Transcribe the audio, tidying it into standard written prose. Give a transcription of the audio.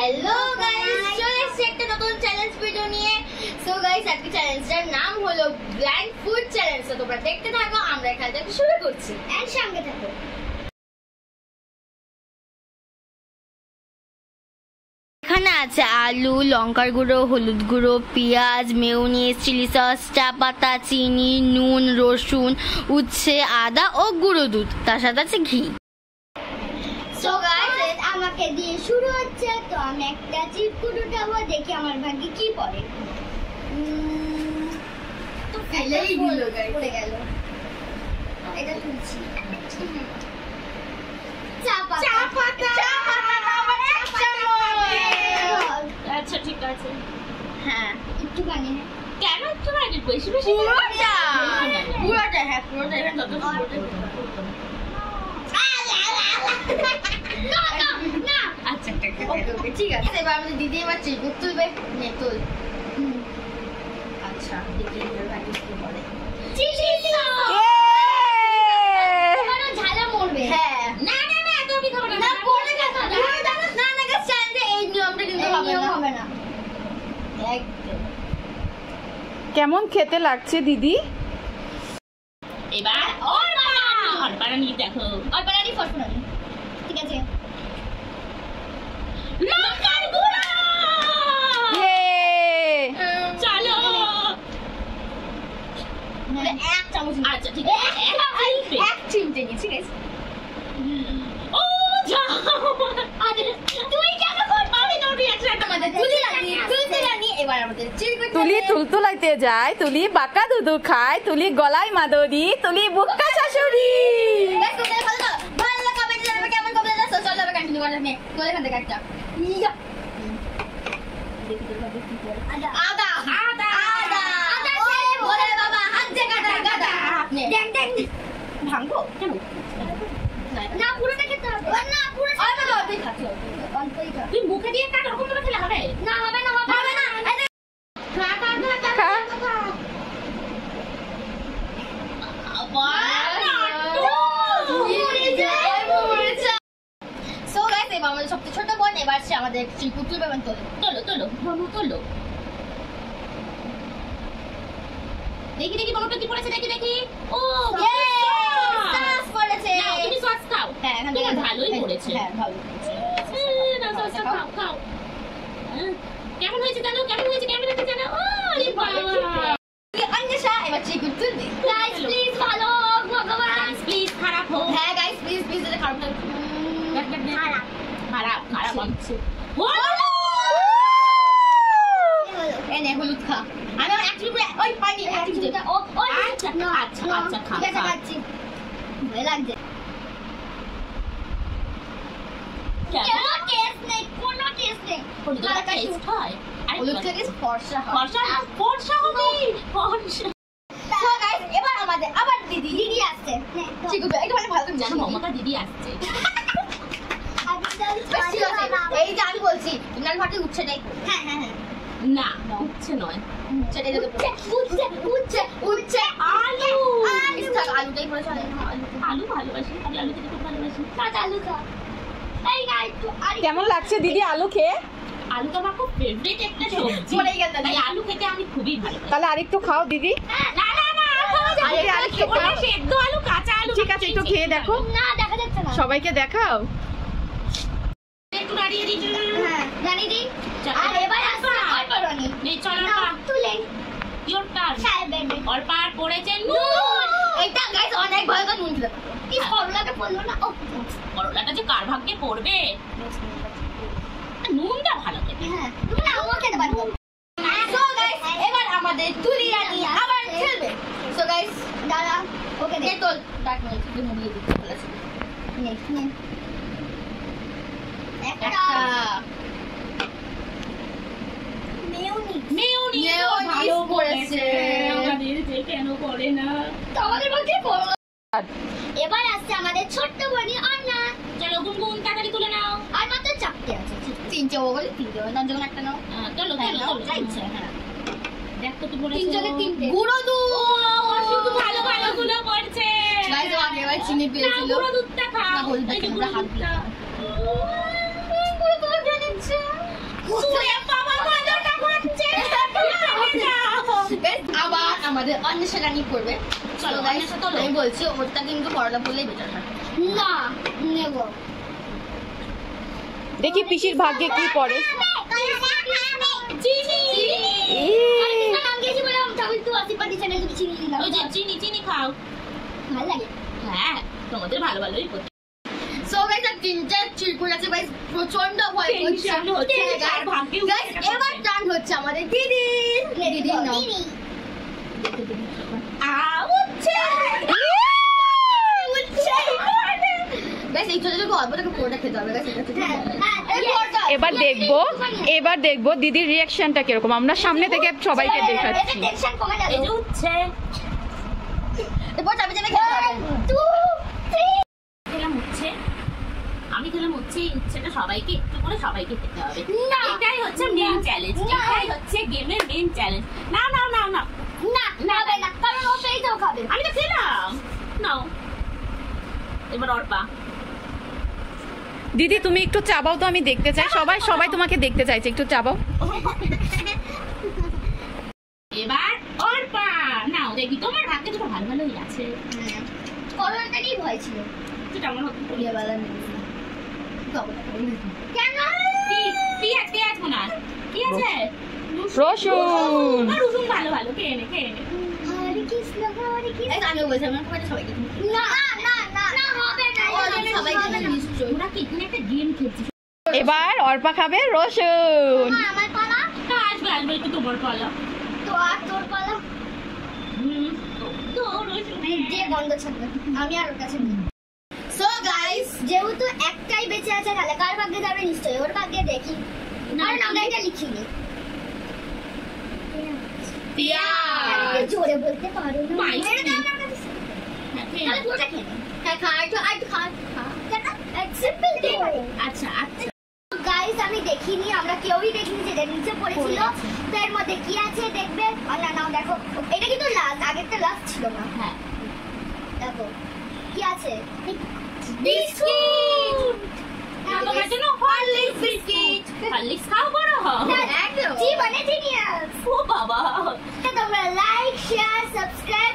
Hello guys, চলে এসেছি একটা নতুন চ্যালেঞ্জ ভিডিও নিয়ে। সো গাইস, আজকে চ্যালেঞ্জটার নাম হলো ব্লাইন্ড ফুড চ্যালেঞ্জ। তো তোমরা দেখতে থাকো, আমরা এখান থেকে শুরু করছি। এন্ড সঙ্গে থাকো। এখানে আছে আলু, লঙ্কার গুঁড়ো, হলুদ গুঁড়ো, পেঁয়াজ, মেয়োনিজ, চিলি সস, চা পাতা, চিনি, নুন, রসুন, উচ্ছে, আদা ও গুঁড়ো দুধ, তার সাথে আছে ঘি। সো গাইস, আমাকে দিয়ে শুরু হচ্ছে। তো আমি একটা চিপকুট উঠাবো, দেখি আমার ভাগ্যে কি পড়ে। তো ফেলেই দিল গাইস, পড়ে গেল। এটা তুলছি। চা পাতা আবার এক চামচ। আচ্ছা ঠিক আছে। হ্যাঁ, একটুখানি। কেন একটুখানি? বেশি বেশি পুরোটা। হ্যাঁ পুরোটা। এখানে যত আচ্ছা ঠিক আছে। এবার আমাদের দিদি এবার চিকুট তুলবে। নে তুল। আচ্ছা দিদি এবার ভাগ্যে কি পড়ে। ঝালা মরবে। হ্যাঁ না তুমি খাবে না। পড়ে গেছে। না স্ট্যান্ডে এই নিয়মটা কিন্তু হবে না। কেমন খেতে লাগছে দিদি? এবার অল্পারানি দেখো। অল্পারানি ফটফটানি। ঠিক আছে। লঙ্কার গুঁড়ো। চলো এক চামচ। আচ্ছা ঠিক আছে। এক চিমটে নিয়ে। ঠিক আছে। ও যাও। আরে তুই কেন করছিস? আমি তো রিঅ্যাকশনটা আমাদের তুলি এবার আমাদের চিরকুট তুলি তুলতুলাইতে যায়, তুলি বাঁকা দুধু খায়, তুলি গলায় মাদুরি, তুলি বুক্কা শাশুড়ি। গাইস তোমরা ভালো কমেন্ট জানাবে কেমন কমেন্ট জানাবে। চলো এবার কন্টিনিউ করা যাক। তোর এখান থেকে একটা ইয়া দেখি তোর ভাবে কি করে। আদা ওরে বাবা, হাত দিয়ে গাদা নে ড্যাং ভাঙবো কেন? না পুরোটা খেতে হবে। না পুরোটা অল্পই খাচ্ছি। অল্পই খা। তুই মুখে দিয়ে কাট ওরকম করে খেলে হবে না হবে না। সো গাইস, এবার আমাদের সবচেয়ে ছোট বোন এবার সে আমাদের চিকুট তুলবে। এবং তোলো দেখি বড়টা কি পড়েছে। দেখি ও সস পড়েছে। না তুমি সস খাও। হ্যাঁ এখান থেকে থেকে ভালোই পড়েছে। হ্যাঁ ভালো পড়েছে। না সসটা খাও। কেমন হয়েছে জানো? ক্যামেরাতে জানো? আরে বাবা অন্বেষা এবার চিকুট তুলবে। গাইস প্লিজ ভালো ভগবান। প্লিজ খারাপ হোক। হ্যাঁ গাইস প্লিজ এটা খারাপ না। খারাপ হচ্ছে। এনে হলুদ খা। আমি অ্যাকচুয়ালি ওই পানি অ্যাকচুয়ালি ও আচ্ছা খা। ঠিক আছে খাচ্ছি। ভালো লাগছে। কোনো টেস্ট নেই। হলুদের টেস্ট হয়। হলুদ থেকে ফর্সা হবে। সো গাইস, এবার আমাদের আবার দিদি আসছে। চিকুট একটু ভালো করে জানো মমতা দিদি আসছে। এই যে আমি বলছি নাল ভাতে উচ্ছে নেই। হ্যাঁ না উচ্ছে নয়। সেটাই তো উচ্ছে আলুটাই পড়ে চলে। আলু ভালোবাসি। আমি আলু খেতে খুব ভালোবাসি। কাঁচা আলু খা। এই না একটু কেমন লাগছে দিদি আলু খেয়ে? আলু তো আমার খুব ফেভারিট একটা সবজি। পড়ে গেল। তাই আলু খেতে আমি খুবই ভালোবাসি। তাহলে আরেকটু খাও দিদি। ওটা সেদ্ধ আলু, কাঁচা আলু। ঠিক আছে, একটু খেয়ে দেখো। না দেখা যাচ্ছে না। সবাইকে দেখাও। একটু নাড়িয়ে দিই। হ্যাঁ জানি দি। আর এবার আসছে অল্পারানি। নে চলো না তুলে ইওর টার্ন। অল্পার পড়েছে নুন। এটা গাইস অনেক ভালো করে নুন দিতে। কি করলাটা পড়লো না। ও করলাটা যে কার ভাগ্যে পড়বে। নুনটা ভালো খেতে। হ্যাঁ তুমি না ও খেতে পারবো। সো গাইস, এবার আমাদের তুলি রানী আবার খেলবে। সো গাইস দাঁড়া ওকে দে তোল। ডাক নিয়ে তুই মুড়িয়ে দিতে বলেছি। নে একটা মেয়োনিজ ভালো করেছে। আমাদের যে কেন করে না। আমাদের মধ্যে পড়লো। এবার আসছে আমাদের ছোট্ট বোনি অন্না। চলো গুনগুন তাড়াতাড়ি তুলে নাও। আর মাত্র চারটে আছে। তিনটে ও বলে তিনটে না যখন একটা নাও। চলো চাইছে। হ্যাঁ দেখ তো তুমি বলেছো তিনজনে তিনটে। গুঁড়ো দুধ। ও শুধু ভালো গুলো পড়ছে। গাইস আগে এবার চিনি পেয়েছিল। গুঁড়ো দুধটা খাও। না বলতে আমরা হাত দিই। গুঁড়ো দুধ জানিছে। আমাদের অন্বেষা রানী করবে। চলো গাইস, আমি বলছি ওরটা কিন্তু করলা বললেই বেটার হয়। না নেব, দেখি পিসির ভাগ্যে কি পড়ে। চিনি খাও, ভালো লাগে। হ্যাঁ তোমাদের ভালো ভালোই করতে। সো গাইস আর তিনটে চিরকুট আছে গাইস, প্রচন্ড ভয় করছে। গাইস এবার টার্ন হচ্ছে আমাদের দিদি। দিদি নাও। গাইস এই ছোটটুকু অল্পটাকে পুরোটা খেতে হবে গাইস। এবার দেখবো দিদির রিঅ্যাকশনটা কিরকম। আমরা সামনে থেকে সবাইকে দেখাচ্ছি। টেনশন কমে যাবে। এই যে উঠছে, এরপর চাবি চাবি খেতে হবে। 2 3 খেলাম উঠছে, আমি খেলাম উঠছে। এই উচ্ছেটা সবাইকে একটু করে সবাইকে খেতে হবে। না। এটাই হচ্ছে মেন চ্যালেঞ্জ, এটাই হচ্ছে গেমের মেন চ্যালেঞ্জ। না না না না না হবে না, কারণ ও পেইটাও খাবে। আমি তো খেলাম। নাও এবার অর্পা। দিদি তুমি একটু চাবাও তো, আমি দেখতে চাই। সবাই তোমাকে দেখতে চাইছে, একটু চাবাও। এবার অর্পা নাও, দেখি তোমার ভাগ্যে দুটো ভালো ভালোই আছে। করোনাটা নিয়ে ভয় ছিল। যেটা আমার হতো বিয়েবেলা নেই কেন? পেঁয়াজ মনে হয়। কি আছে? রসুন। রসুন ভালো ভালো, খেয়ে নে খেয়ে নে। হরে কৃষ্ণ হরে কৃষ্ণ। এই আমি বলছিলাম না তোমাদের সবাইকে। না না না না হবে না, সবাইকে নিশ্চয়ই। ওরা কি এখানে একটা গেম খেলছে। এবার অর্পা খাবে রসুন। আমার পালা আসবে আসবে, একটু তোমার পালা। তো আর তোর পালা। তো রসুন যে গন্ধ ছাড়বে আমি আর ওর কাছে নেই। সো গাইস যেহেতু একটাই বেঁচে আছে, তাহলে কার ভাগ্যে যাবে? নিশ্চয়ই ওর ভাগ্যে। দেখি কারণ আমরা এটা লিখিনি। পেঁয়াজ জোরে বলতে পারো না। মাই। মেরে দাও আমার কাছে। তাহলে পুরোটা খেয়ে নে। হ্যাঁ খা, একটু খা। কেন? সিম্পল তো। আচ্ছা আচ্ছা। গাইস আমি দেখিনি, আমরা কেউই দেখিনি যেটা নিচে পড়েছিল। তো এর মধ্যে কি আছে দেখবে। না নাও দেখো, এটা কিন্তু লাস্ট, আগেরটা লাস্ট ছিল না। হ্যাঁ দেখো কি আছে। বিস্কিট। তোমার জন্য হরলিক্স বিস্কিট। হরলিক্স খাও বড় হও। একদম জি মানে জিনিয়াস। ও বাবা। তোমরা লাইক শেয়ার সাবস্ক্রাইব